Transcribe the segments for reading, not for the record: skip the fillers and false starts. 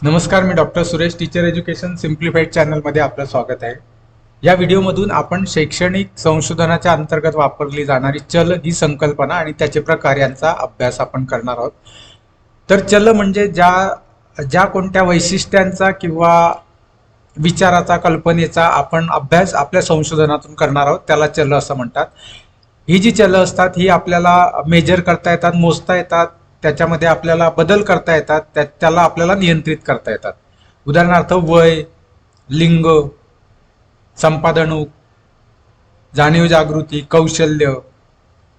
नमस्कार, मी doctor Suresh, teacher education simplified चॅनलमध्ये आपलं स्वागत आहे. या व्हिडिओमधून आपण शैक्षणिक संशोधनाच्या अंतर्गत वापरली जाणारी चल ही संकल्पना आणि त्याचे प्रकार यांचा अभ्यास आपण करणार आहोत. तर चल म्हणजे ज्या ज्या कोणत्या वैशिष्ट्यांचा किंवा विचाराचा, कल्पनेचा आपण अभ्यास आपल्या संशोधनातून करणार आहोत त्याला चल असं म्हणतात. ही जी चलं असतात ही आपल्याला मेजर करता येतात, मोजता येतात, त्याच्यामध्ये आपल्याला बदल करता येतात, त्याला आपल्याला नियंत्रित करता येतात. उदाहरणार्थ वय, लिंग, संपादनूक, जाणीव जागृती, कौशल्य,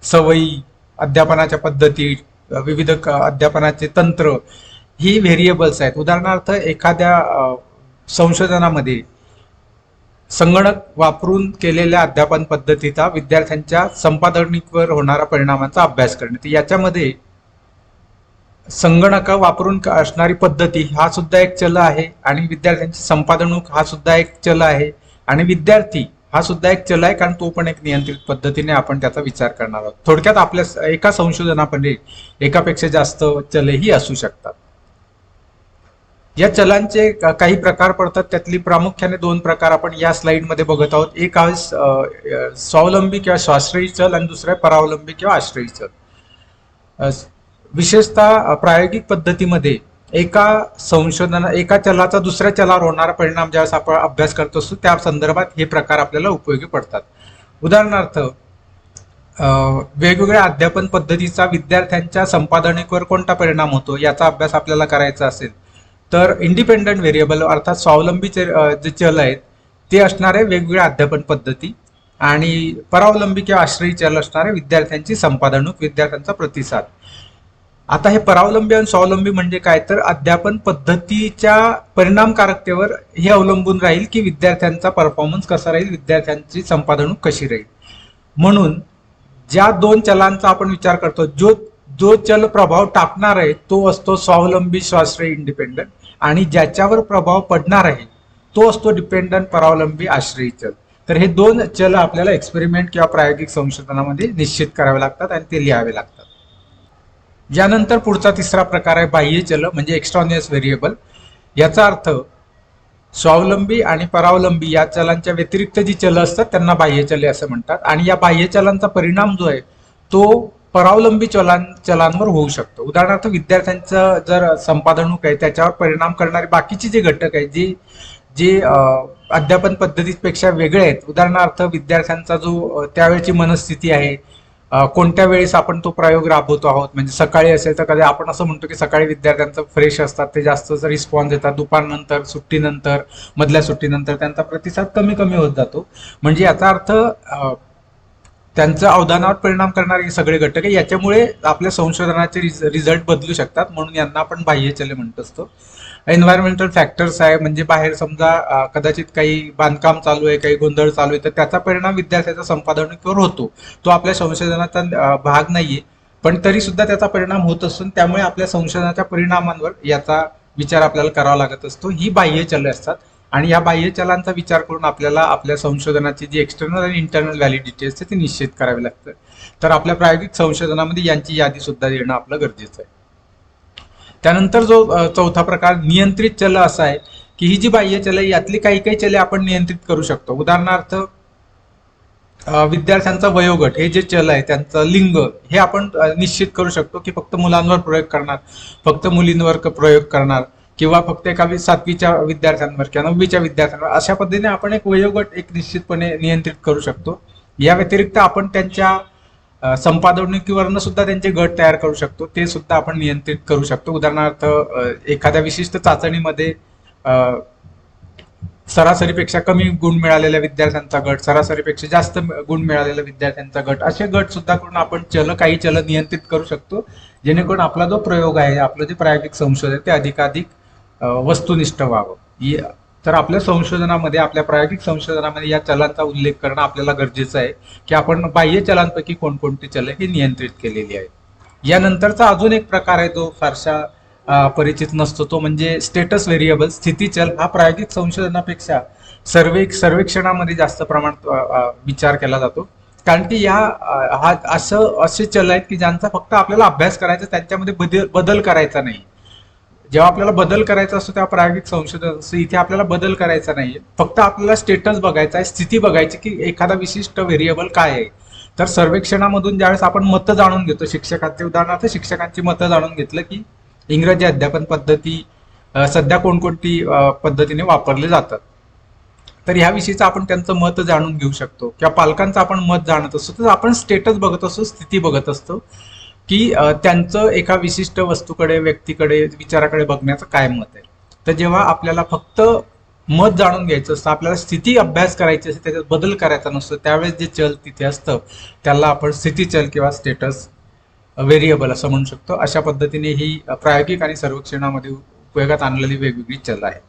सवयी, अध्यापनाच्या पद्धती, विविध अध्यापनाचे तंत्र ही व्हेरिएबल्स आहेत. उदाहरणार्थ एखाद्या संशोधनामध्ये संगणक वापरून केलेल्या अध्यापन पद्धतीचा विद्यार्थ्यांच्या संपादनिकेवर होणारा परिणामांचा अभ्यास करणे. तर याच्यामध्ये संगणक वापरून असणारी पद्धती हा सुद्धा एक चल आहे आणि विद्यार्थ्यांची संपादनूक हा सुद्धा एक चल आहे आणि विद्यार्थी हा सुद्धा एक चल आहे, कारण तो पण एक नियंत्रित पद्धतीने आपण त्याचा विचार करणार आहोत. थोडक्यात आपल्या एका संशोधनामध्ये एकापेक्षा जास्त चलही असू शकतात. या चलांचे काही प्रकार पडतात, त्यातली प्रामुख्याने दोन प्रकार आपण या स्लाइडमध्ये बघत आहोत. एक आहे स्वावलंबी किंवा स्वाश्रयी चल आणि दुसरा आहे परावलंबी किंवा आश्रयी चल. विशेषतः प्रायोगिक पद्धतीमध्ये एका चलाचा दुसऱ्या चलावर होणारा परिणाम ज्यावेळेस आपण अभ्यास करत असतो त्या संदर्भात हे प्रकार आपल्याला उपयोगी पडतात. उदाहरणार्थ वेगवेगळ्या अध्यापन पद्धतीचा विद्यार्थ्यांच्या संपादनिकेवर कोणता परिणाम होतो याचा अभ्यास आपल्याला करायचा असेल तर इंडिपेंडंट व्हेरिएबल अर्थात स्वावलंबीचे जे चल आहेत ते असणारे वेगवेगळ्या अध्यापन पद्धती आणि परावलंबी किंवा आश्रयी चल असणारे विद्यार्थ्यांची संपादनूक, विद्यार्थ्यांचा प्रतिसाद. आता हे परावलंबी आणि स्वावलंबी म्हणजे काय, तर अध्यापन पद्धतीच्या परिणामकारकतेवर हे अवलंबून राहील की विद्यार्थ्यांचा परफॉर्मन्स कसा राहील, विद्यार्थ्यांची संपादनूक कशी राहील. म्हणून ज्या दोन चलांचा आपण विचार करतो, जो जो चल प्रभाव टाकणार आहे तो असतो स्वावलंबी स्वाश्रयी इंडिपेंडंट आणि ज्याच्यावर प्रभाव पडणार आहे तो असतो डिपेंडंट परावलंबी आश्रयी चल. तर हे दोन चल आपल्याला एक्सपेरिमेंट किंवा प्रायोगिक संशोधनामध्ये निश्चित करावे लागतात आणि ते लिहावे लागतात. यानंतर पुढचा तिसरा प्रकार आहे बाह्य चल म्हणजे एक्स्ट्रॉनियस व्हेरिएबल. याचा अर्थ स्वावलंबी आणि परावलंबी या चलांच्या व्यतिरिक्त जी चलं असतात त्यांना बाह्य चले असं म्हणतात आणि या बाह्य चलांचा परिणाम जो आहे तो परावलंबी चलांवर होऊ शकतो. उदाहरणार्थ विद्यार्थ्यांचं जर संपादनूक आहे त्याच्यावर परिणाम करणारे बाकीचे जे घटक आहेत जे जे अध्यापन पद्धतीपेक्षा वेगळे आहेत. उदाहरणार्थ विद्यार्थ्यांचा जो त्यावेळची मनस्थिती आहे, कोणत्या वेळेस आपण तो प्रयोग राबवतो आहोत, म्हणजे सकाळी असेल तर कधी आपण असं म्हणतो की सकाळी विद्यार्थ्यांचं फ्रेश असतात, ते जास्त रिस्पॉन्स देतात, दुपारनंतर, सुट्टीनंतर, मधल्या सुट्टीनंतर त्यांचा प्रतिसाद कमी कमी होत जातो. म्हणजे याचा अर्थ त्यांचं अवधानावर परिणाम करणारे हे सगळे घटक आहे, याच्यामुळे आपल्या संशोधनाचे रिझल्ट बदलू शकतात, म्हणून यांना आपण बाह्य चले म्हणत असतो. एन्व्हायरमेंटल फॅक्टर्स आहे, म्हणजे बाहेर समजा कदाचित काही बांधकाम चालू आहे, काही गोंधळ चालू आहे तर त्याचा परिणाम विद्यार्थ्याच्या संपादनिकेवर होतो. तो आपल्या संशोधनाचा भाग नाहीये पण तरी सुद्धा त्याचा परिणाम होत असून त्यामुळे आपल्या संशोधनाच्या परिणामांवर याचा विचार आपल्याला करावा लागत असतो. ही बाह्य चले असतात आणि या बाह्य चलांचा विचार करून आपल्याला आपल्या संशोधनाची जी एक्सटर्नल आणि इंटरनल व्हॅलिडिटी असते ती निश्चित करावी लागते. तर आपल्या प्रायोगिक संशोधनामध्ये यांची यादी सुद्धा देणं आपलं गरजेचं आहे. त्यानंतर जो चौथा प्रकार नियंत्रित चल असा आहे की ही जी बाह्य चल आहे यातली काही काही चले आपण नियंत्रित करू शकतो. उदाहरणार्थ विद्यार्थ्यांचा वयोगट हे जे चल आहे, त्यांचं लिंग हे आपण निश्चित करू शकतो की फक्त मुलांवर प्रयोग करणार, फक्त मुलींवर प्रयोग करणार किंवा फक्त एका 7वीच्या विद्यार्थ्यांवर किंवा 9वीच्या विद्यार्थ्यांवर, अशा पद्धतीने आपण एक वयोगट एक निश्चितपणे नियंत्रित करू शकतो. या व्यतिरिक्त आपण त्यांच्या संपादनिकेवरनं सुद्धा त्यांचे गट तयार करू शकतो, ते सुद्धा आपण नियंत्रित करू शकतो. उदाहरणार्थ एखाद्या विशिष्ट चाचणीमध्ये सरासरीपेक्षा कमी गुण मिळालेल्या विद्यार्थ्यांचा गट, सरासरीपेक्षा जास्त गुण मिळालेल्या विद्यार्थ्यांचा गट, असे गट सुद्धा करून आपण काही चल नियंत्रित करू शकतो, जेणेकरून आपला जो प्रयोग आहे, आपलं जे प्रायोगिक संशोधन आहे ते अधिकाधिक वस्तुनिष्ठ व्हावं. तर आपल्या संशोधनामध्ये, आपल्या प्रायोगिक संशोधनामध्ये या चलांचा उल्लेख करणं आपल्याला गरजेचं आहे की आपण बाह्य चलांपैकी कोणकोणती चले ही नियंत्रित केलेली आहेत. यानंतरचा अजून एक प्रकार आहे जो फारशा परिचित नसतो, तो म्हणजे स्टेटस व्हेरिएबल, स्थिती चल. हा प्रायोगिक संशोधनापेक्षा सर्वेक्षणामध्ये जास्त प्रमाणात विचार केला जातो, कारण की असे चल आहेत की ज्यांचा फक्त आपल्याला अभ्यास करायचा, त्यांच्यामध्ये बदल करायचा नाही. जेव्हा आपल्याला बदल करायचा असतो तेव्हा प्रायोगिक संशोधन असतं. इथे आपल्याला बदल करायचा नाहीये, फक्त आपल्याला स्टेटस बघायचा आहे, स्थिती बघायची की एखादा विशिष्ट व्हेरिएबल काय आहे. तर सर्वेक्षणामधून ज्यावेळेस आपण मतं जाणून घेतो शिक्षकांचे, उदाहरणार्थ शिक्षकांची मतं जाणून घेतलं की इंग्रजी अध्यापन पद्धती सध्या कोणकोणती पद्धतीने वापरले जातात, तर ह्याविषयीचं आपण त्यांचं मत जाणून घेऊ शकतो, किंवा पालकांचं आपण मत जाणत असतो, तर आपण स्टेटस बघत असतो, स्थिती बघत असतो की त्यांचं एका विशिष्ट वस्तूकडे, व्यक्तीकडे, विचाराकडे बघण्याचं काय मत आहे. तर जेव्हा आपल्याला फक्त मत जाणून घ्यायचं असतं, आपल्याला स्थिती अभ्यास करायची असते, त्याच्यात बदल करायचा नसतो, त्यावेळेस जे चल तिथे असतं त्याला आपण स्थितीचल किंवा स्टेटस व्हेरिएबल असं म्हणू शकतो. अशा पद्धतीने ही प्रायोगिक आणि सर्वेक्षणामध्ये उपयोगात आणलेली वेगवेगळी चल आहे.